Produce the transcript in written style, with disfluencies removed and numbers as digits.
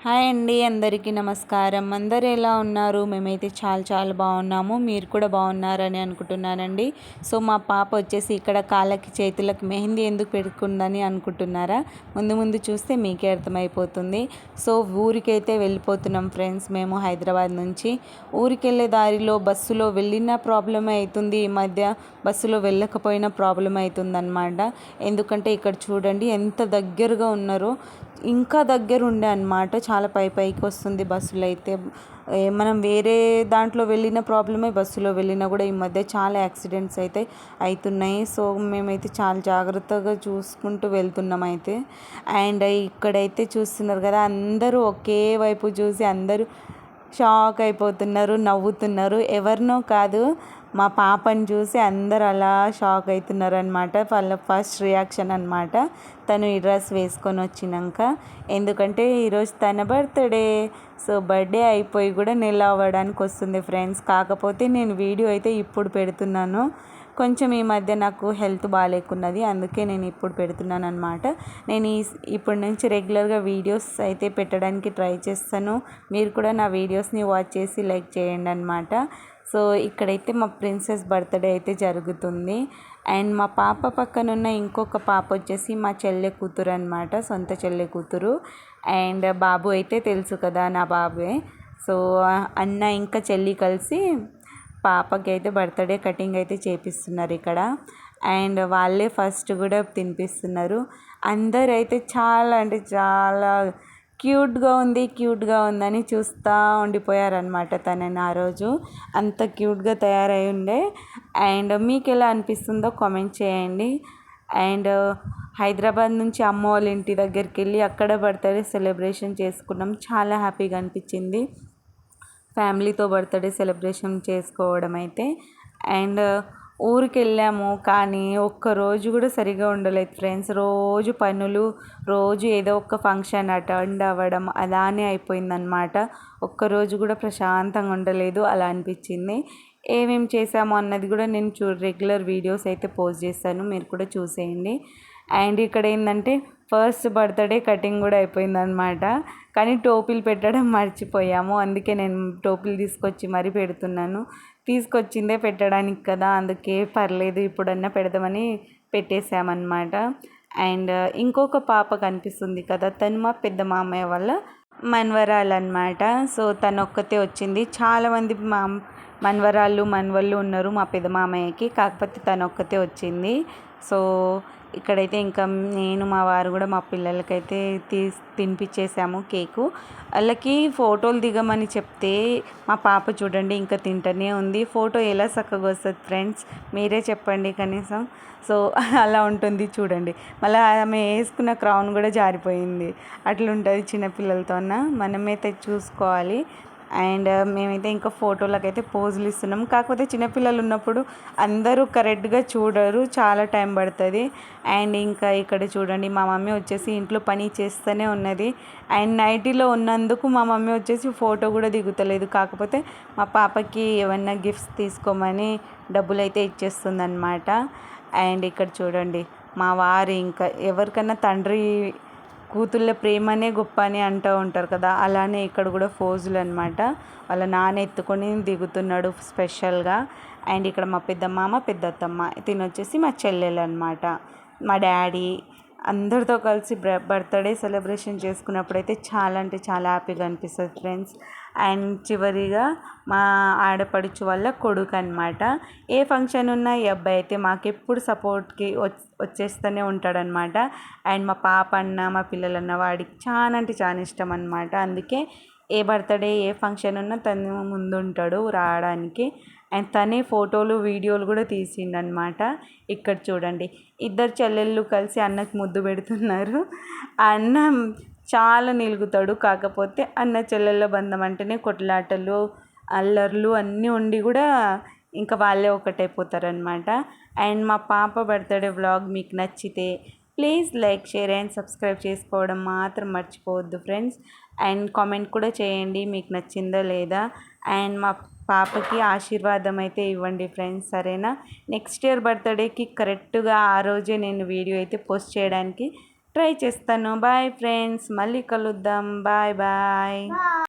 Hi అండి, అందరికీ నమస్కారం. అందరు ఎలా ఉన్నారు? మేమైతే చాలా చాలా బాగున్నాము. మీరు కూడా బాగున్నారని అనుకుంటున్నానండి. సో మా పాప వచ్చేసి ఇక్కడ కాళ్ళకి చేతులకు మెహందీ ఎందుకు పెట్టుకుందని అనుకుంటున్నారా? ముందు ముందు చూస్తే మీకే అర్థమైపోతుంది. సో ఊరికైతే వెళ్ళిపోతున్నాం ఫ్రెండ్స్. మేము హైదరాబాద్ నుంచి ఊరికి వెళ్ళే దారిలో బస్సులో వెళ్ళిన ప్రాబ్లమే అవుతుంది. ఈ మధ్య బస్సులో వెళ్ళకపోయినా ప్రాబ్లం అవుతుంది అనమాట. ఎందుకంటే ఇక్కడ చూడండి ఎంత దగ్గరగా ఉన్నారో, ఇంకా దగ్గర ఉండే అనమాట. చాలా పైకి వస్తుంది బస్సులో అయితే. మనం వేరే దాంట్లో వెళ్ళిన ప్రాబ్లమే, బస్సులో వెళ్ళినా కూడా ఈ మధ్య చాలా యాక్సిడెంట్స్ అయితే అవుతున్నాయి. సో మేమైతే చాలా జాగ్రత్తగా చూసుకుంటూ వెళ్తున్నాం అయితే. అండ్ ఇక్కడైతే చూస్తున్నారు కదా, అందరూ ఒకే వైపు చూసి అందరూ షాక్ అయిపోతున్నారు, నవ్వుతున్నారు. ఎవరినో కాదు, మా పాపని చూసి అందరు అలా షాక్ అవుతున్నారు అనమాట. వాళ్ళ ఫస్ట్ రియాక్షన్ అనమాట తను ఈ డ్రెస్ వేసుకొని వచ్చినాక. ఎందుకంటే ఈరోజు తన బర్త్డే. సో బర్త్డే అయిపోయి కూడా నెల అవ్వడానికి వస్తుంది ఫ్రెండ్స్. కాకపోతే నేను వీడియో అయితే ఇప్పుడు పెడుతున్నాను. కొంచెం ఈ మధ్య నాకు హెల్త్ బాగాలేకున్నది, అందుకే నేను ఇప్పుడు పెడుతున్నాను అనమాట. నేను ఇప్పటి నుంచి రెగ్యులర్గా వీడియోస్ అయితే పెట్టడానికి ట్రై చేస్తాను. మీరు కూడా నా వీడియోస్ని వాచ్ చేసి లైక్ చేయండి అనమాట. సో ఇక్కడైతే మా ప్రిన్సెస్ బర్త్డే అయితే జరుగుతుంది. అండ్ మా పాప పక్కన ఉన్న ఇంకొక పాప వచ్చేసి మా చెల్లె కూతురు అనమాట, సొంత చెల్లె కూతురు. అండ్ బాబు అయితే తెలుసు కదా, నా బాబే. సో అన్న ఇంకా చెల్లి కలిసి పాపకి అయితే బర్త్డే కటింగ్ అయితే చేపిస్తున్నారు ఇక్కడ. అండ్ వాళ్ళే ఫస్ట్ కూడా తినిపిస్తున్నారు. అందరూ అయితే చాలా అంటే చాలా క్యూట్గా ఉందని చూస్తూ ఉండిపోయారనమాట తనని ఆ రోజు. అంత క్యూట్గా తయారై ఉండే. అండ్ మీకు ఎలా అనిపిస్తుందో కామెంట్ చేయండి. అండ్ హైదరాబాద్ నుంచి అమ్మ వాళ్ళ ఇంటి దగ్గరికి వెళ్ళి అక్కడ బర్త్డే సెలబ్రేషన్ చేసుకున్నాం. చాలా హ్యాపీగా అనిపించింది ఫ్యామిలీతో బర్త్డే సెలబ్రేషన్ చేసుకోవడం అయితే. అండ్ ఊరికి వెళ్ళాము, కానీ ఒక్కరోజు కూడా సరిగా ఉండలేదు ఫ్రెండ్స్. రోజు పనులు, రోజు ఏదో ఒక ఫంక్షన్ అటెండ్ అవ్వడం అలానే అయిపోయిందనమాట. ఒక్కరోజు కూడా ప్రశాంతంగా ఉండలేదు, అలా అనిపించింది. ఏమేమి చేసాము అన్నది కూడా నేను రెగ్యులర్ వీడియోస్ అయితే పోస్ట్ చేస్తాను, మీరు కూడా చూసేయండి. అండ్ ఇక్కడ ఏంటంటే ఫస్ట్ బర్త్డే కటింగ్ కూడా అయిపోయిందనమాట. కానీ టోపీలు పెట్టడం మర్చిపోయాము, అందుకే నేను టోపీలు తీసుకొచ్చి మరీ పెడుతున్నాను. తీసుకొచ్చిందే పెట్టడానికి కదా, అందుకే పర్లేదు ఇప్పుడన్నా పెడదామని పెట్టేశామన్నమాట. అండ్ ఇంకొక పాప కనిపిస్తుంది కదా, తను మా పెద్ద మామయ్య వాళ్ళ మనవరాలు అనమాట. సో తను ఒక్కతే వచ్చింది. చాలామంది మనవరాళ్ళు మనవళ్ళు ఉన్నారు మా పెద్ద మామయ్యకి, కాకపోతే తను ఒక్కతే వచ్చింది. సో ఇక్కడైతే ఇంకా నేను మా వారు కూడా మా పిల్లలకైతే తినిపించేసాము కేకు. వాళ్ళకి ఫోటోలు దిగమని చెప్తే మా పాప చూడండి ఇంకా తింటూనే ఉంది. ఫోటో ఎలా చక్కగా వస్తుంది ఫ్రెండ్స్, మీరే చెప్పండి కనీసం. సో అలా ఉంటుంది చూడండి. మళ్ళీ ఆమె వేసుకున్న క్రౌన్ కూడా జారిపోయింది. అట్లుంటుంది చిన్నపిల్లలతోన, మనమైతే చూసుకోవాలి. అండ్ మేమైతే ఇంకా ఫోటోలకైతే పోజులు ఇస్తున్నాం. కాకపోతే చిన్నపిల్లలు ఉన్నప్పుడు అందరూ కరెక్ట్గా చూడరు, చాలా టైం పడుతుంది. అండ్ ఇంకా ఇక్కడ చూడండి, మా మమ్మీ వచ్చేసి ఇంట్లో పని చేస్తూనే ఉన్నది. అండ్ నైటీలో ఉన్నందుకు మా మమ్మీ వచ్చేసి ఫోటో కూడా దిగుతలేదు. కాకపోతే మా పాపకి ఏమన్నా గిఫ్ట్స్ తీసుకోమని డబ్బులు అయితే ఇచ్చేస్తుంది అనమాట. అండ్ ఇక్కడ చూడండి, మా వారు ఇంకా ఎవరికన్నా తండ్రి కూతుళ్ళ ప్రేమనే గొప్ప అని అంటూ ఉంటారు కదా, అలానే ఇక్కడ కూడా ఫోజులు అనమాట. వాళ్ళ నాన్న ఎత్తుకొని దిగుతున్నాడు స్పెషల్గా. అండ్ ఇక్కడ మా పెద్ద మామ పెద్ద అత్తమ్మ, తినొచ్చేసి మా చెల్లెలు అనమాట. మా డాడీ అందరితో కలిసి బర్త్డే సెలబ్రేషన్ చేసుకున్నప్పుడు అయితే చాలా అంటే చాలా హ్యాపీగా అనిపిస్తుంది ఫ్రెండ్స్. అండ్ చివరిగా మా ఆడపడుచు వాళ్ళ కొడుకు అనమాట. ఏ ఫంక్షన్ ఉన్నా ఈ అబ్బాయి అయితే మాకెప్పుడు సపోర్ట్కి వచ్చేస్తూనే ఉంటాడనమాట. అండ్ మా పాప అన్న మా పిల్లలన్న వాడికి చాలా అంటే చాలా ఇష్టం అనమాట. అందుకే ఏ బర్త్డే ఏ ఫంక్షన్ ఉన్నా తను ముందు ఉంటాడు రావడానికి. అండ్ తనే ఫోటోలు వీడియోలు కూడా తీసిండనమాట. ఇక్కడ చూడండి, ఇద్దరు చెల్లెళ్ళు కలిసి అన్నకు ముద్దు పెడుతున్నారు. ఆ అన్న చాలా నిలుగుతాడు, కాకపోతే అన్న చెల్లెళ్ళ బంధం అంటేనే కొట్లాటలు అల్లర్లు అన్నీ ఉండి కూడా ఇంకా వాళ్ళే ఒకటైపోతారనమాట. అండ్ మా పాప బర్త్డే వ్లాగ్ మీకు నచ్చితే please like, share and subscribe చేసుకోవడం మాత్రం మర్చిపోవద్దు ఫ్రెండ్స్. అండ్ కామెంట్ కూడా చేయండి మీకు నచ్చిందా లేదా. అండ్ మా పాపకి ఆశీర్వాదం అయితే ఇవ్వండి ఫ్రెండ్స్, సరేనా? నెక్స్ట్ ఇయర్ బర్త్డేకి కరెక్ట్గా ఆ రోజే నేను వీడియో అయితే పోస్ట్ చేయడానికి ట్రై చేస్తాను. బాయ్ ఫ్రెండ్స్, మళ్ళీ కలుద్దాం. Bye bye.